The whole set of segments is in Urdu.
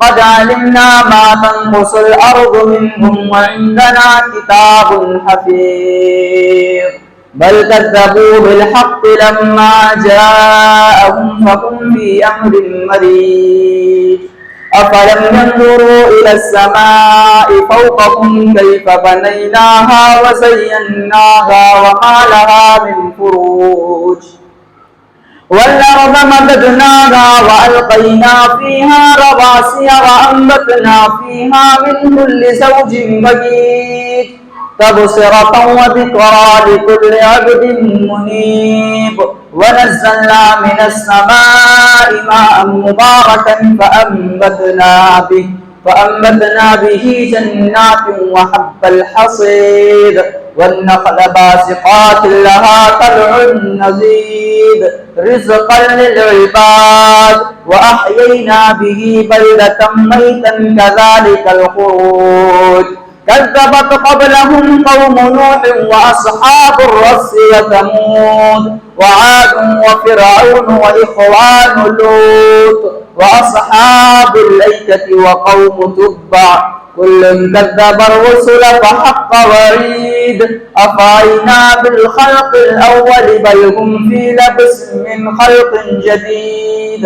قد علمنا ما تنقص الأرض منهم وعندنا كتاب حفيظ بل كذبوا بالحق لما جاءهم فهم في أمر مريج أفلم ينظروا إلى السماء فوقهم كيف بنيناها وزيناها وما لها من فروج والأرض مددناها وألقينا فيها رواسي وأنبتنا فيها من كل زوج بهيج تبصرة وذكرى لكل عبد منيب ونزلنا من السماء ماء مباركا فأنبتنا به جنات وحب الحصيد والنخل باسقات لها طلع نضيد رزقا للعباد وأحيينا به بلدة ميتا كذلك الخروج كذبت قبلهم قوم نوح وأصحاب الرس وثمود وعاد وفرعون وإخوان لوط وأصحاب الأيكة وقوم تبع كل كذب الرسل فحق وعيد أفعينا بالخلق الأول بل هم في لبس من خلق جديد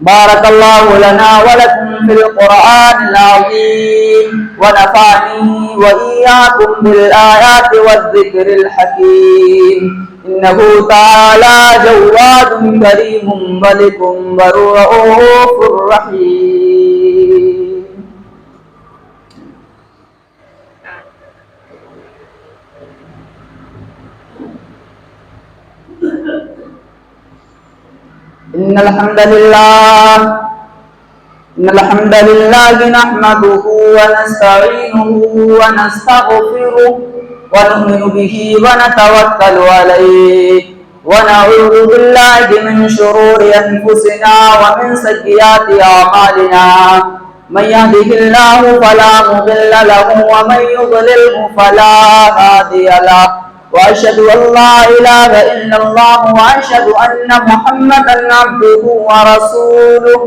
بارك الله لنا ولكم في القرآن العظيم ونفعني وإياكم بالآيات والذكر الحكيم إنه تعالى جواد كريم ملك ورؤوف رحيم. إن الحمد لله نحمده ونستعينه ونستغفره ونؤمن به ونتوكل عليه ونعوذ بالله من شرور أنفسنا ومن سيئات أعمالنا من يهده الله فلا مضل له ومن يضلله فلا هادي له وأشهد أن لا إله إلا الله وأشهد أن محمدا عبده ورسوله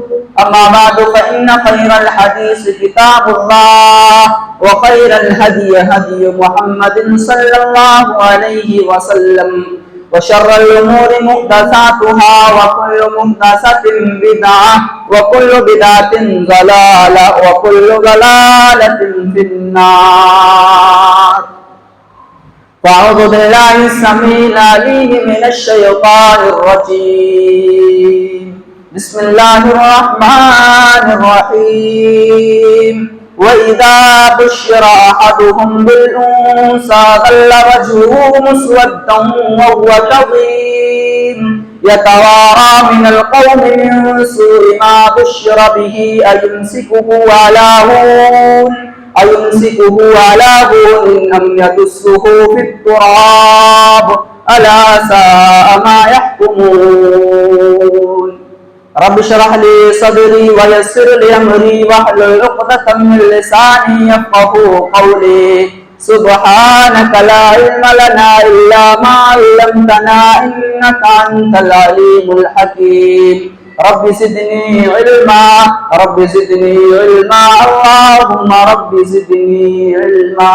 أما بعد فإن خير الحديث كتاب الله وخير الهدي هدي محمد صلى الله عليه وسلم وشر الأمور محدثاتها وكل محدثة بدعة وكل بدعة ضلالة وكل ضلالة في النار. فأعوذ بالله السميع العليم من الشيطان الرجيم بسم الله الرحمن الرحيم وإذا بشر أحدهم بالأنثى ظل وجهه مسودا وهو كظيم يتوارى من القوم من سوء ما بشر به أيمسكه على هون أم يدسه في التراب ألا ساء ما يحكمون. رب اشرح لي صدري ويسر لي أمري واحلل عقدة من لساني يفقهوا قولي سبحانك لا علم لنا إلا ما علمتنا إنك أنت العليم الحكيم. رب زدني علما اللهم رب زدني علما.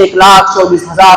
1,24,000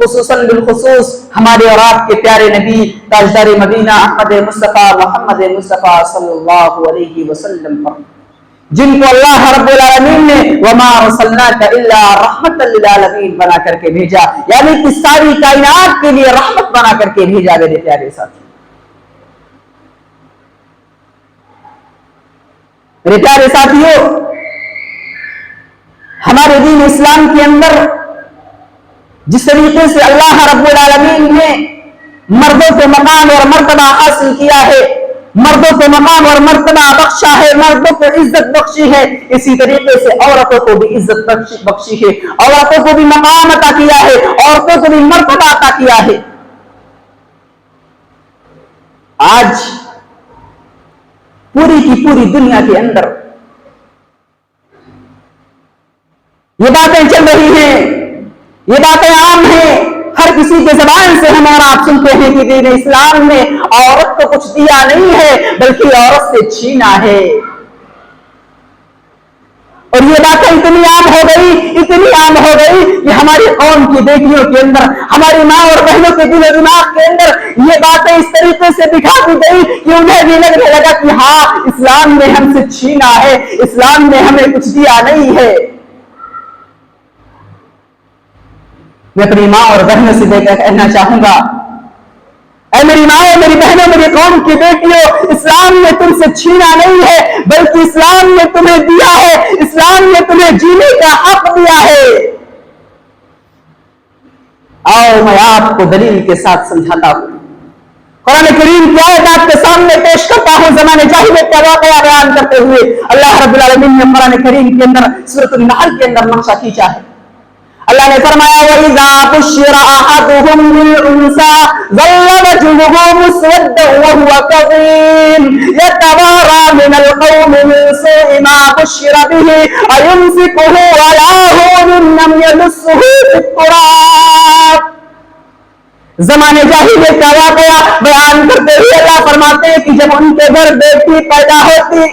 خصوصاً بالخصوص ہمارے اور آپ کے پیارے نبی تاجدار مدینہ احمد مصطفیٰ محمد مصطفیٰ صلی اللہ علیہ وسلم پر، جن کو اللہ رب العالمین نے وما ارسلناک الا رحمۃ للعالمین بنا کر کے بھیجا، یعنی کہ ساری کائنات کے لیے رحمت بنا کر کے بھیجا۔ میرے پیارے ساتھی، میرے پیارے ساتھیوں، ہمارے دین اسلام کے اندر جس طریقے سے اللہ رب العالمین نے مردوں کو مقام اور مرتبہ حاصل کیا ہے، مردوں کو مقام اور مرتبہ بخشا ہے، مردوں کو عزت بخشی ہے، اسی طریقے سے عورتوں کو بھی عزت بخشی ہے، عورتوں کو بھی مقام عطا کیا ہے، عورتوں کو بھی مرتبہ عطا کیا ہے۔ آج پوری کی پوری دنیا کے اندر یہ باتیں چل رہی ہیں، یہ باتیں عام ہیں، ہر کسی کے زبان سے ہم اور آپ سنتے ہیں کہ دین اسلام نے عورت کو کچھ دیا نہیں ہے بلکہ عورت سے چھینا ہے۔ اور یہ باتیں اتنی عام ہو گئی کہ ہماری قوم کی بیٹیوں کے اندر، ہماری ماں اور بہنوں کے دل و دماغ کے اندر یہ باتیں اس طریقے سے دکھا دی گئی کہ انہیں بھی لگنے لگا کہ ہاں، اسلام نے ہم سے چھینا ہے، اسلام نے ہمیں کچھ دیا نہیں ہے۔ میں اپنی ماں اور بہنوں سے دے کر کہنا چاہوں گا، اے میری ماں، میری بہنوں، میری قوم کی بیٹیوں، اسلام نے تم سے چھینا نہیں ہے بلکہ اسلام نے تمہیں دیا ہے، اسلام نے تمہیں جینے کا حق دیا ہے۔ آؤ میں آپ کو دلیل کے ساتھ سمجھاتا ہوں، قرآن کریم کی آیت آپ کے سامنے پیش کرتا ہوں۔ زمانے جاہلیت کا واقعہ بیان کرتے ہوئے اللہ رب العالمین نے قرآن کریم کے اندر سورۃ النحل کے اندر نقشہ کھینچا ہے۔ اللہ نے فرمایا وَإِذَا بُشِّرَ أَحَدُهُم بِالْأُنثَىٰ ظَلَّ وَجْهُهُ مُسْوَدًّا وَهُوَ كَظِيمٌ يَتَوَارَىٰ مِنَ الْقَوْمِ مِن سُوءِ مَا بُشِّرَ بِهِ أَيُمْسِكُهُ عَلَىٰ هُونٍ لَّمْ يَمَسَّهُ فِي التُّرَابِ۔ زمانے جاہلیت کا واقعہ بیان کرتے ہوئے اللہ فرماتے ہیں کہ جب ان کے گھر بیٹی پیدا ہوتی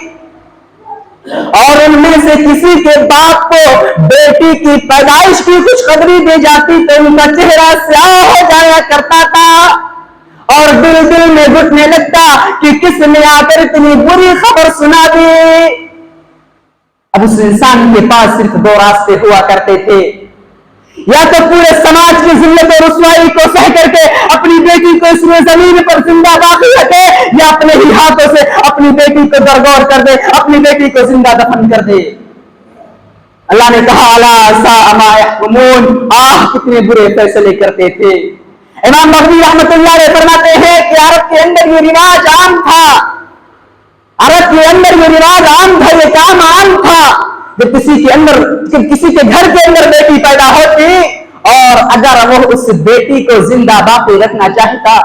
اور ان میں سے کسی کے باپ کو بیٹی کی پیدائش کی کچھ خبری دی جاتی تو ان کا چہرہ سیاہ ہو جایا کرتا تھا اور دل میں گھٹنے لگتا کہ کس نے آ کر اتنی بری خبر سنا دی۔ اب اس انسان کے پاس صرف دو راستے ہوا کرتے تھے، یا تو پورے سماج کی ذلت اور رسوائی کو سہ کر کے اپنی بیٹی کو اس میں زمین پر زندہ باقی رکھے، یا اپنے ہی ہاتھوں سے اپنی بیٹی کو درگور کر دے، اپنی بیٹی کو زندہ دفن کر دے۔ اللہ نے کہا الا ساء ما يحكمون، کتنے برے فیصلے کرتے تھے۔ امام بغوی رحمۃ اللہ علیہ فرماتے ہیں کہ عرب کے اندر یہ رواج عام تھا، عرب کے اندر یہ رواج عام تھا، یہ کام عام تھا۔ جب کسی کے گھر کے اندر بیٹی پیدا ہوتی اور اگر وہ اس بیٹی کو زندہ باقی رکھنا چاہتا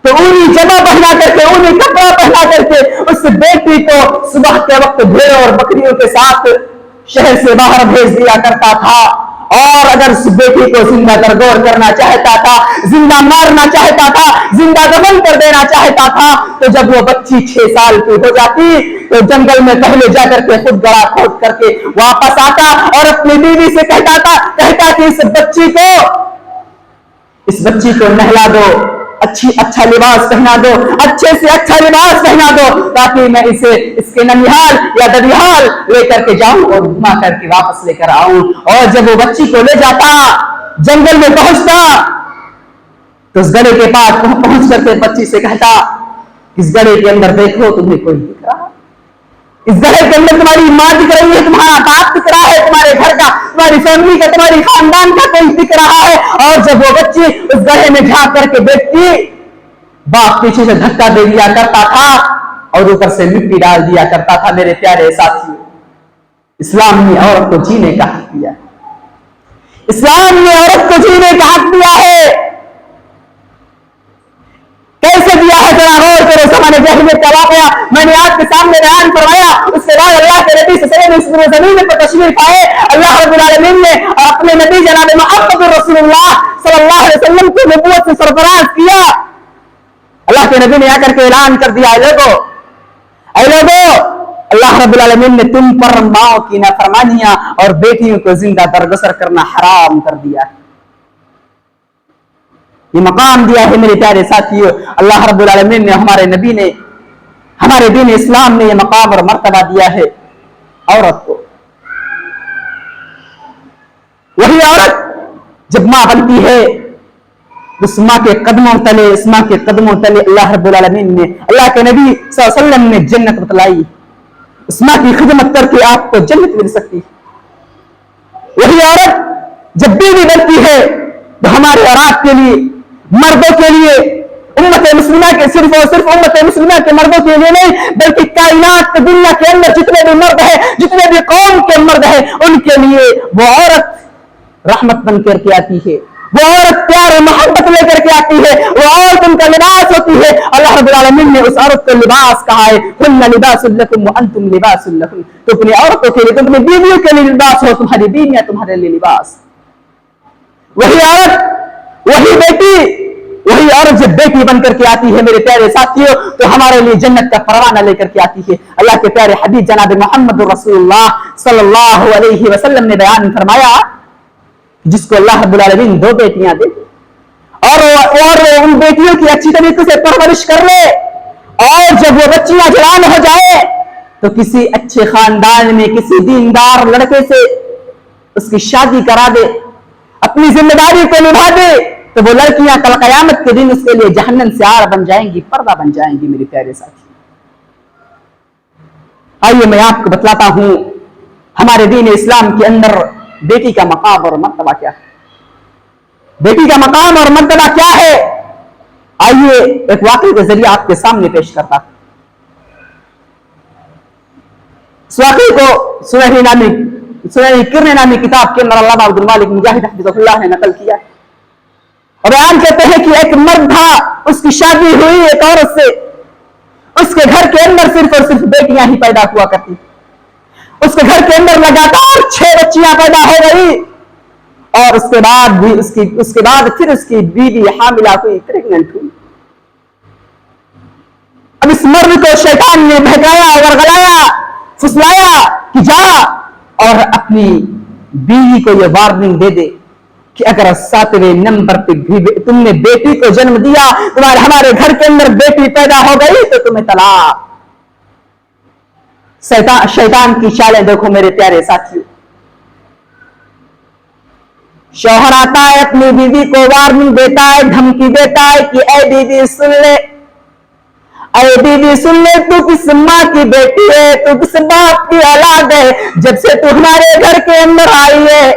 تو اونی جمع پہنا کر کے، اونی کپڑا پہنا کر کے اس بیٹی کو صبح کے وقت بھیڑوں اور بکریوں کے ساتھ شہر سے باہر بھیج دیا کرتا تھا، اور اگر اس بیٹی کو زندہ درگور کرنا چاہتا تھا، زندہ مارنا چاہتا تھا، زندہ دفن کر دینا چاہتا تھا تو جب وہ بچی 6 سال کی ہو جاتی تو جنگل میں پہلے جا کر کے خود گڑھا کھود کر کے واپس آتا اور اپنی بیوی سے کہتا کہ اس بچی کو نہلا دو، اچھا لباس پہنا دو، اچھے سے اچھا لباس پہنا دو تاکہ میں اسے اس کے ننیحال یا ددیحال لے کر کے جاؤں اور گھما کر کے واپس لے کر آؤں۔ اور جب وہ بچی کو لے جاتا، جنگل میں پہنچتا تو اس گڑھے کے پاس پہنچ کر کے بچی سے کہتا اس گڑھے کے اندر دیکھو تمہیں کوئی دکھ رہا، اس گڑھے کے اندر تمہاری ماں دکھ رہی ہے، تمہارا باپ دکھ رہا ہے، تمہارے گھر کا، تمہاری فیملی کا، تمہاری خاندان کا کوئی دکھ رہا ہے۔ اور جب وہ بچی اس گڑھے میں جھانک کر کے دیکھتی، باپ پیچھے سے دھکا دے دیا کرتا تھا اور اوپر سے مٹی ڈال دیا کرتا تھا۔ میرے پیارے ساتھیوں، اسلام نے عورت کو جینے کا حق دیا ہے، اسلام نے عورت کو جینے کا حق دیا ہے۔ کیسے دیا ہے ذرا غور کرو۔ زمانے جاہلیت کا واقعہ میں نے آپ کے سامنے بیان فرمایا، اس کے بعد اللہ کے نبی صلی اللہ علیہ وسلم اس زمین پر تشریف آئے، اللہ رب العالمین نے اپنے نبی جناب محمد رسول اللہ صلی اللہ علیہ وسلم کو نبوت سے سرفراز کیا۔ اللہ کے نبی نے آ کر کے اعلان کر دیا، اے لوگو، اللہ رب العالمین نے تم پر ماں کی نافرمانیاں اور بیٹیوں کو زندہ درگزر کرنا حرام کر دیا ہے۔ یہ مقام دیا ہے میرے پیارے ساتھیوں. اللہ رب العالمین نے ہمارے نبی نے ہمارے دین اسلام نے یہ مقام اور مرتبہ دیا ہے عورت کو. وہی عورت جب ماں بنتی ہے اس ماں کے قدموں تلے اللہ رب العالمین نے اللہ کے نبی صلی اللہ علیہ وسلم نے جنت بتلائی. اس ماں کی خدمت کر کے آپ کو جنت مل سکتی. وہی عورت جب بیوی بنتی ہے تو ہمارے اور آپ کے لیے مردوں کے لیے امت مسلمہ کے صرف اور صرف امت مسلمہ کے مردوں کے لیے نہیں بلکہ کائنات دنیا کے اندر جتنے بھی مرد ہیں جتنے بھی قوم کے مرد ہیں ان کے لیے وہ عورت رحمت بن کر کے آتی ہے. وہ عورت پیار و محبت لے کر کے آتی ہے. وہ عورت ان کا لباس ہوتی ہے. اللہ رب العالمین نے اس عورت کو لباس کہا ہے ہن لباس لکم وانتم لباس لہن. تو اپنی عورتوں کے لیے تو اپنی بیویوں کے لیے لباس ہو. تمہاری بیویاں تمہارے لیے لباس. وہی عورت وہی بیٹی وہی عورت جب بیٹی بن کر کے آتی ہے میرے پیارے ساتھیوں تو ہمارے لیے جنت کا پروانہ لے کر کے آتی ہے. اللہ کے پیارے حبیب جناب محمد رسول اللہ صلی اللہ علیہ وسلم نے بیان فرمایا جس کو اللہ رب العالمین 2 بیٹیاں دے اور ان بیٹیوں کی اچھی طریقے سے پرورش کر لے اور جب وہ بچیاں جوان ہو جائے تو کسی اچھے خاندان میں کسی دیندار لڑکے سے اس کی شادی کرا دے اپنی ذمہ داری کو نبھا دے تو وہ لڑکیاں کل قیامت کے دن اس کے لیے جہنم سے آر بن جائیں گی پردہ بن جائیں گی. میرے پیارے ساتھی آئیے میں آپ کو بتلاتا ہوں ہمارے دین اسلام کے اندر بیٹی کا مقام اور مرتبہ کیا ہے. بیٹی کا مقام اور مرتبہ کیا ہے آئیے ایک واقعے کے ذریعے آپ کے سامنے پیش کرتا ہوں. اس واقعے کو سنہری کرن نامی کتاب کے اندر علامہ عبد المالک مجاہد حفظہ اللہ نے نقل کیا اور بیان کہتے ہیں کہ ایک مرد تھا اس کی شادی ہوئی ایک عورت سے. اس کے گھر کے اندر صرف اور صرف بیٹیاں ہی پیدا ہوا کرتی. اس کے گھر کے اندر لگاتار 6 بچیاں پیدا ہو گئی اور اس کے بعد پھر اس کی بیوی حاملہ ہوئی پریگننٹ ہوئی. اب اس مرد کو شیطان نے بہکایا ورغلایا پھسلایا کہ جا اور اپنی بیوی کو یہ وارننگ دے دے کہ اگر 7ویں نمبر پہ تم نے بیٹی کو جنم دیا ہمارے گھر کے اندر بیٹی پیدا ہو گئی تو تمہیں طلاق. شیطان کی چالیں دیکھو میرے پیارے ساتھیوں. شوہر آتا ہے اپنی بیوی کو وارننگ دیتا ہے دھمکی دیتا ہے کہ اے بیوی سن لے تو کس ماں کی بیٹی ہے تو کس باپ کی اولاد ہے. جب سے تو ہمارے گھر کے اندر آئی ہے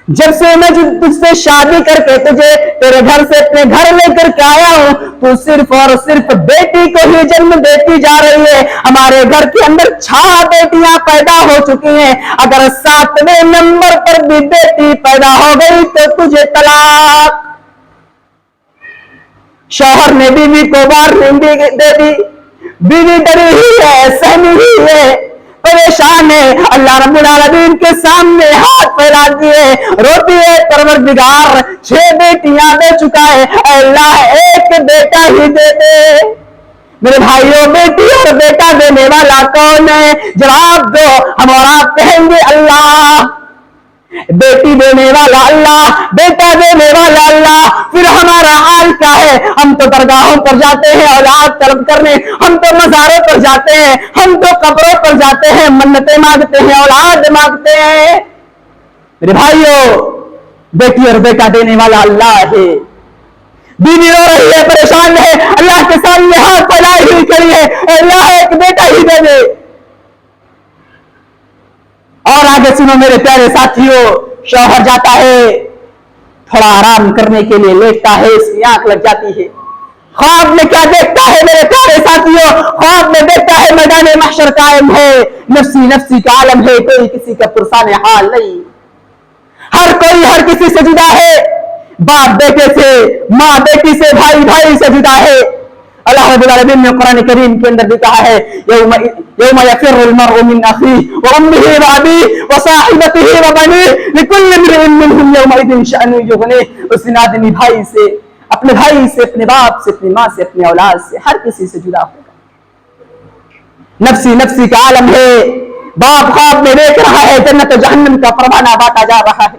جب سے میں تجھ سے شادی کر کے تجھے تیرے گھر سے اپنے گھر لے کر کے آیا ہوں تو صرف اور صرف بیٹی کو ہی جنم دیتی جا رہی ہے. ہمارے گھر کے اندر 6 بیٹیاں پیدا ہو چکی ہیں. اگر 7ویں نمبر پر بھی بیٹی پیدا ہو گئی تو تجھے طلاق. شوہر نے بیوی کو وارننگ دے دی. بیوی ڈری ہوئی ہے سہمی ہوئی ہے پریشان ہے. اللہ رب العالمین کے سامنے ہاتھ پھیلا دیے روتی ہے پروردگار 6 بیٹیاں دے چکا ہے اے اللہ ایک بیٹا ہی دے دے. میرے بھائیوں بیٹی اور بیٹا دینے والا کون ہے جواب دو. ہم اور آپ کہیں گے اللہ. بیٹی دینے والا اللہ بیٹا دینے والا اللہ. پھر ہمارا حال کیا ہے؟ ہم تو درگاہوں پر جاتے ہیں اولاد طلب کرنے ہم تو مزاروں پر جاتے ہیں ہم تو قبروں پر جاتے ہیں منتیں مانگتے ہیں اولاد مانگتے ہیں. میرے بھائیوں بیٹی اور بیٹا دینے والا اللہ ہے. بیوی رو رہی ہے پریشان ہے اللہ کے سامنے ہاتھ پھیلائی ہوئی کھڑی ہے اللہ ایک بیٹا ہی دے دے. اور آگے سنو میرے پیارے ساتھیوں. شوہر جاتا ہے تھوڑا آرام کرنے کے لیے لیٹتا ہے اس کی آنکھ لگ جاتی ہے. خواب میں کیا دیکھتا ہے میرے پیارے ساتھیوں؟ خواب میں دیکھتا ہے میدان محشر قائم ہے نفسی نفسی کا عالم ہے کوئی کسی کا پرسان حال نہیں. ہر کوئی ہر کسی سے جدا ہے. باپ بیٹے سے ماں بیٹی سے بھائی بھائی سے جدا ہے. اللہ رب العالمین نے قرآن کریم کے اندر بھی کہا ہے یوم یفر المرء من اخیہ وامہ وابیہ وصاحبتہ وبنیہ لکل امرئ منہم یومئذ شأن یغنیہ. اس دن آدمی بھائی سے اپنے بھائی سے اپنے باپ سے اپنی ماں سے اپنے اولاد سے ہر کسی سے جدا ہوگا. نفسی نفسی کا عالم ہے. باپ خواب میں دیکھ رہا ہے جنت و جہنم کا پروانہ بانٹا جا رہا ہے.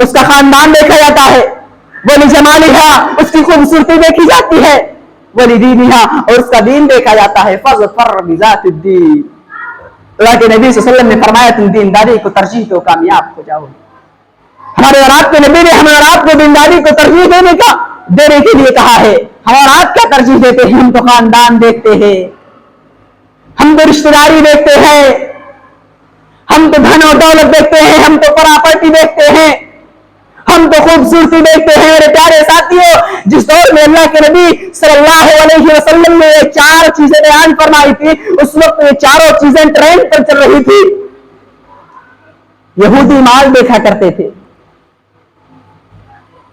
اس کا خاندان دیکھا جاتا ہے، ولی جمالہا اس کی خوبصورتی دیکھی جاتی ہے، ولی دینہا اور اس کا دین دیکھا جاتا ہے۔ فاظفر بذات الدین، اللہ کے نبی صلی اللہ علیہ وسلم نے فرمایا تم دینداری کو ترجیح دو کامیاب ہو جاؤ۔ ہمارے اور آپ کے نبی نے ہمیں اور آپ کو دینداری کو ترجیح دینے کے لیے کہا ہے۔ ہم اور آپ کیا ترجیح دیتے ہیں؟ ہم تو خاندان دیکھتے ہیں، ہم تو رشتہ داری دیکھتے ہیں، ہم تو دھن اور دولت دیکھتے ہیں، ہم تو پراپرٹی دیکھتے ہیں، ہم تو خوبصورتی دیکھتے ہیں۔ میرے پیارے ساتھیوں، جس دور میں اللہ کے نبی صلی اللہ علیہ وسلم نے یہ 4 چیزیں بیان فرمائی تھی، اس وقت یہ چاروں چیزیں ٹرینڈ پر چل رہی تھی۔ یہودی مال دیکھا کرتے تھے،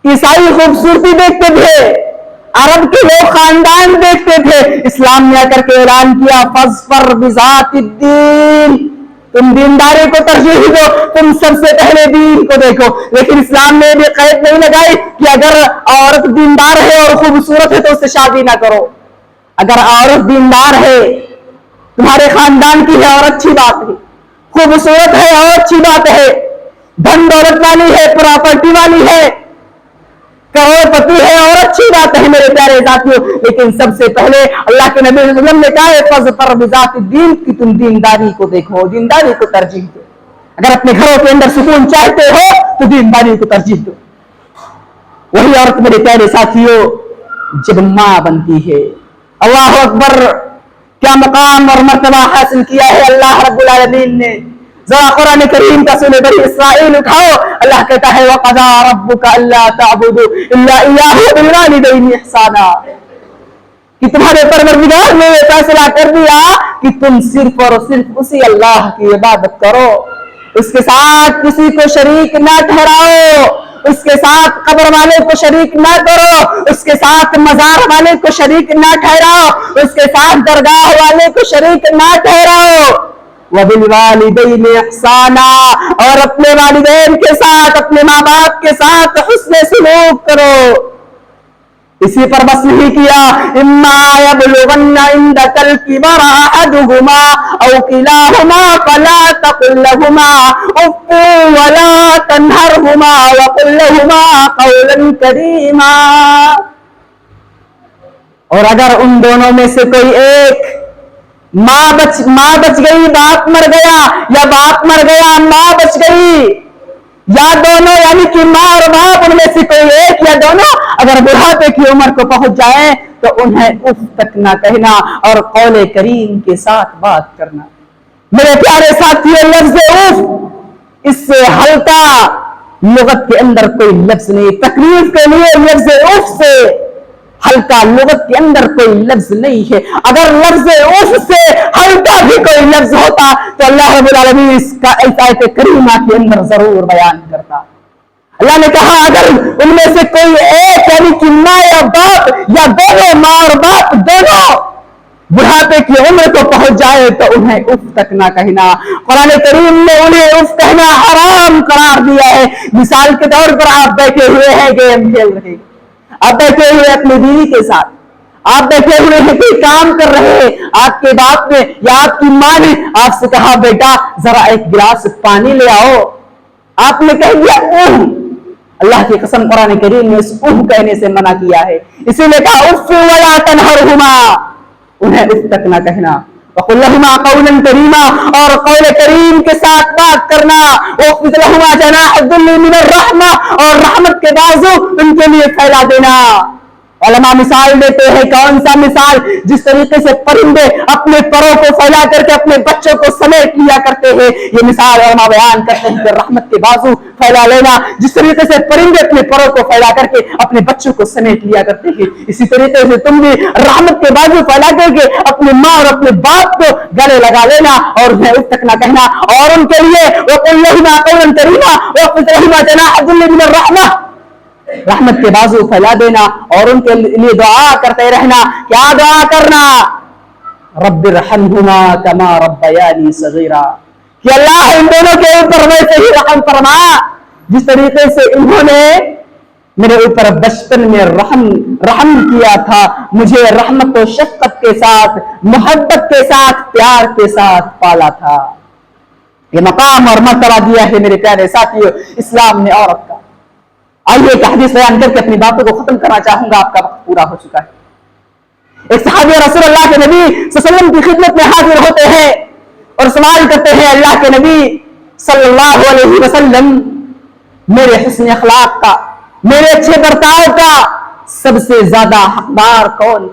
عیسائی خوبصورتی دیکھتے تھے، عرب کے لوگ خاندان دیکھتے تھے۔ اسلام نے آ کر کے اعلان کیا فاظفر بذات الدین، تم دینداری کو ترجیح دو، تم سب سے پہلے دین کو دیکھو۔ لیکن اسلام نے بھی قید نہیں لگائی کہ اگر عورت دیندار ہے اور خوبصورت ہے تو اس سے شادی نہ کرو۔ اگر عورت دیندار ہے، تمہارے خاندان کی ہے اور اچھی بات ہے، خوبصورت ہے اور اچھی بات ہے، دھن دولت والی ہے، پراپرٹی والی ہے، کروڑ پتی ہے اور اچھی بات ہے میرے پیارے ساتھیوں۔ لیکن سب سے پہلے اللہ کے نبی صلی اللہ علیہ وسلم نے کہا ہے فاظفر بذات الدین کہ تم دینداری کو دیکھو، دینداری کو ترجیح دو۔ اگر اپنے گھروں کے اندر سکون چاہتے ہو تو دینداری کو ترجیح دو۔ وہی عورت میرے پیارے ساتھیوں جب ماں بنتی ہے، اللہ اکبر، کیا مقام اور مرتبہ حاصل کیا ہے اللہ رب العالمین نے۔ ذرا قرآن کریم کا سورہ بنی اسرائیل اٹھاؤ، اللہ کہتا ہے وَقَضَىٰ رَبُّكَ أَلَّا تَعْبُدُوا إِلَّا إِيَّاهُ وَبِالْوَالِدَيْنِ إِحْسَانًا، کہ تمہارے پروردگار نے یہ فیصلہ کر دیا کہ تم صرف اور صرف اسی اللہ کی عبادت کرو، اس کے ساتھ کسی کو شریک نہ ٹھہراؤ، اس کے ساتھ قبر والے کو شریک نہ کرو، اس کے ساتھ مزار والے کو شریک نہ ٹھہراؤ، اس کے ساتھ درگاہ والے کو شریک نہ ٹھہراؤ۔ وَبِالْوَالِدَيْنِ إِحْسَانًا، اور اپنے والدین کے ساتھ، اپنے ماں باپ کے ساتھ حسن سلوک کرو۔ اسی پر بس نہیں کیا، إِمَّا يَبْلُغَنَّ عِندَكَ الْكِبَرَ أَحَدُهُمَا أَوْ كِلَاهُمَا فَلَا تَقُل لَّهُمَا أُفٍّ وَلَا تَنْهَرْهُمَا وَقُل لَّهُمَا قَوْلًا كَرِيمًا، اور اگر ان دونوں میں سے کوئی ایک ماں بچ گئی باپ مر گیا، یا باپ مر گیا ماں بچ گئی، یا دونوں یعنی کہ ماں اور باپ ان میں سے کوئی ایک یا دونوں اگر بڑھاپے کی عمر کو پہنچ جائیں تو انہیں اف تک نہ کہنا اور قول کریم کے ساتھ بات کرنا۔ میرے پیارے ساتھیوں، لفظ اف اس سے ہلکا لغت کے اندر کوئی لفظ نہیں، تکلیف کے لیے لفظ اف سے ہلکا لغت کے اندر کوئی لفظ نہیں ہے۔ اگر لفظ اف سے ہلکا بھی کوئی لفظ ہوتا تو اللہ رب العالمین اس کا آیت کریمہ کے اندر ضرور بیان کرتا۔ اللہ نے کہا اگر ان میں سے کوئی ایک یعنی کہ ماں یا باپ یا دونوں ماں اور باپ دونوں بڑھاپے کی عمر کو پہنچ جائے تو انہیں اف تک نہ کہنا۔ قرآن کریم نے انہیں اف کہنا حرام قرار دیا ہے۔ مثال کے طور پر آپ بیٹھے ہوئے ہیں گیم کھیل رہے ہیں، آپ بیٹھے ہوئے اپنی بیوی کے ساتھ، آپ بیٹھے ہوئے ہیں کوئی کام کر رہے ہیں، آپ کے باپ نے یا آپ کی ماں نے آپ سے کہا بیٹا ذرا ایک گلاس پانی لے آؤ، آپ نے کہہ دیا اوہ، اللہ کی قسم قرآن کریم نے اس اوہ کہنے سے منع کیا ہے، اسی لیے کہا اف ولا تنہرہما، انہیں اف تک نہ کہنا، وقل لہما قولا کریما، اور قول کریم کے ساتھ بات کرنا، واخفض لہما جناح الذل من الرحمہ، اور رحمت کے بازو ان کے لیے پھیلا دینا۔ علماء مثال دیتے ہیں، کون سا مثال؟ جس طریقے سے پرندے اپنے پروں کو پھیلا کر کے اپنے بچوں کو سمیٹ لیا کرتے ہیں، یہ مثال علماء بیان کرتے ہیں کہ رحمت کے بازو پھیلا لینا، جس طریقے سے پرندے اپنے پروں کو پھیلا کر کے اپنے بچوں کو سمیٹ لیا کرتے ہیں، اسی طریقے سے تم بھی رحمت کے بازو پھیلا کر کے اپنی ماں اور اپنے باپ کو گلے لگا لینا اور انہیں اف تک نہ کہنا، اور ان کے لیے وقل لہما قولا کریما واخفض لہما جناح الذل من الرحمہ، رحمت کے بازو پھیلا دینا اور ان کے لیے دعا کرتے رہنا۔ کیا دعا کرنا؟ رب ارحمہما کما ربیانی صغیرا، کہ اللہ ان دونوں کے اوپر ویسے ہی رحم فرما جس طریقے سے انہوں نے میرے اوپر بچپن میں رحم کیا تھا، مجھے رحمت و شفقت کے ساتھ، محبت کے ساتھ، پیار کے ساتھ پالا تھا۔ یہ مقام اور مرتبہ دیا ہے میرے پیارے ساتھیوں اسلام نے عورت کا۔ آئیے ایک حدیث بیان کر کے اپنی باتوں کو ختم کرنا چاہوں گا، آپ کا وقت پورا ہو چکا ہے۔ ایک صحابی رسول اللہ کے نبی صلی اللہ علیہ وسلم کی خدمت میں حاضر ہوتے ہیں اور سوال کرتے ہیں، اللہ کے نبی صلی اللہ علیہ وسلم، میرے حسن اخلاق کا، میرے اچھے برتاؤ کا سب سے زیادہ حقدار کون؟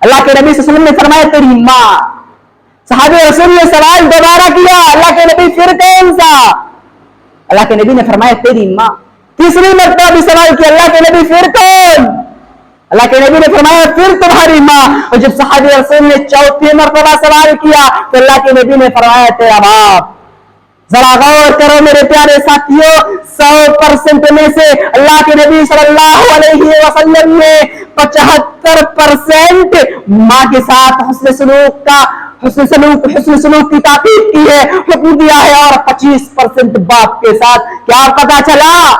اللہ کے نبی صلی اللہ علیہ وسلم نے فرمایا تیری ماں۔ صحابی رسول نے سوال دوبارہ کیا، اللہ کے نبی پھر کون سا؟ اللہ کے نبی نے فرمایا تیری ماں۔ تیسری مرتبہ بھی سوال کیا، اللہ کے نبی پھر کون؟ اللہ کے نبی نے فرمایا پھر تمہاری ماں۔ اور جب صحابی رسول نے چوتھی مرتبہ سوال کیا تو اللہ کے نبی نے فرمایا تیرا باپ۔ ذرا غور کرو میرے پیارے ساتھیوں، 100% میں سے اللہ کے نبی صلی اللہ علیہ وسلم نے 75% ماں کے ساتھ حسن سلوک کی تاکید کی ہے، حکم دیا ہے، اور 25% باپ کے ساتھ۔ کیا پتا چلا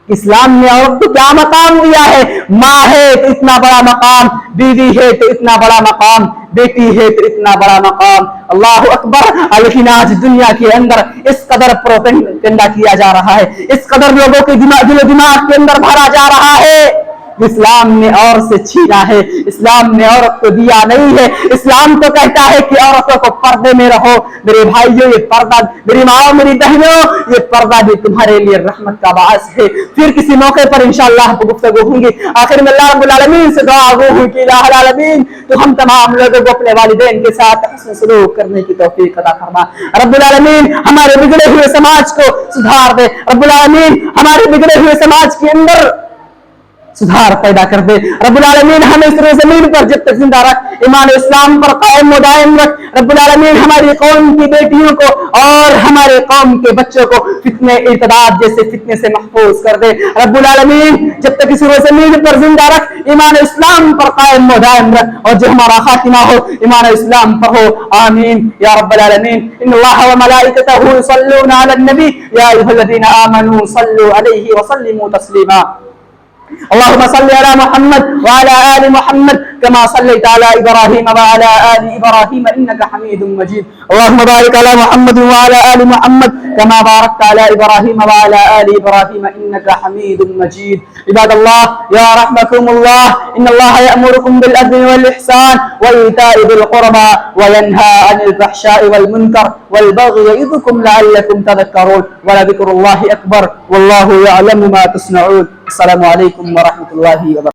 اسلام نے عورت کو کیا مقام دیا ہے؟ ماں ہے تو اتنا بڑا مقام، بیوی ہے تو اتنا بڑا مقام، بیٹی ہے تو اتنا بڑا مقام۔ اللہ اکبر۔ لیکن آج دنیا کے اندر اس قدر پروپیگنڈا کیا جا رہا ہے، اس قدر لوگوں کے دل و دماغ کے اندر بھرا جا رہا ہے، اسلام نے عورت سے چھینا ہے، اسلام نے عورت کو دیا نہیں ہے۔ اسلام تو کہتا ہے کہ عورتوں کو پردے میں رہو۔ میرے بھائیوں، یہ پردہ، میری ماں، میری بہنوں، یہ پردہ بھی تمہارے لیے رحمت کا باعث ہے۔ پھر کسی موقع پر انشاءاللہ گفتگو ہوں گی۔ آخر میں اللہ رب العالمین سے دعا ہوں کہ الہ العالمین تو ہم تمام لوگوں کو اپنے والدین کے ساتھ حسن سلوک کرنے کی توفیق عطا فرما۔ رب العالمین ہمارے بگڑے ہوئے سماج کو سدھار دے۔ رب العالمین ہمارے بگڑے ہوئے سماج کے اندر سدھار پیدا کر دے۔ رب العالمین ہمیں اس زمین پر جب تک زندہ رکھ، ایمان اسلام پر قائم و دائم رکھ۔ رب العالمین ہماری قوم کی بیٹیوں کو اور ہمارے قوم کے بچوں کو فتنے ارتداد جیسے فتنے سے محفوظ کر دے۔ رب العالمین جب تک اس زمین پر زندہ رکھ، ایمان اسلام پر قائم و دائم رکھ، اور جو ہمارا خاتمہ ہو ایمان اسلام پر ہو۔ آمین یا رب العالمین۔ ان اللہ وملائکتہ یصلون علی النبی یا ایھا الذین آمنوا صلوا علیہ وسلموا تسلیما۔ اللهم صل على محمد وعلى آل محمد كما صليت على إبراهيم وعلى آل إبراهيم إنك حميد مجيد. اللهم بارك على محمد وعلى آل محمد كما باركت على إبراهيم وعلى آل إبراهيم إنك حميد مجيد. عباد الله يا رحمكم الله، إن الله يأمركم بالعدل والإحسان وإيتاء ذي القربى وينهى عن الفحشاء والمنكر والبغي يعظكم لعلكم تذكرون. ولذكر الله أكبر والله يعلم ما تصنعون. السلام علیکم ورحمۃ اللہ وبرکاتہ۔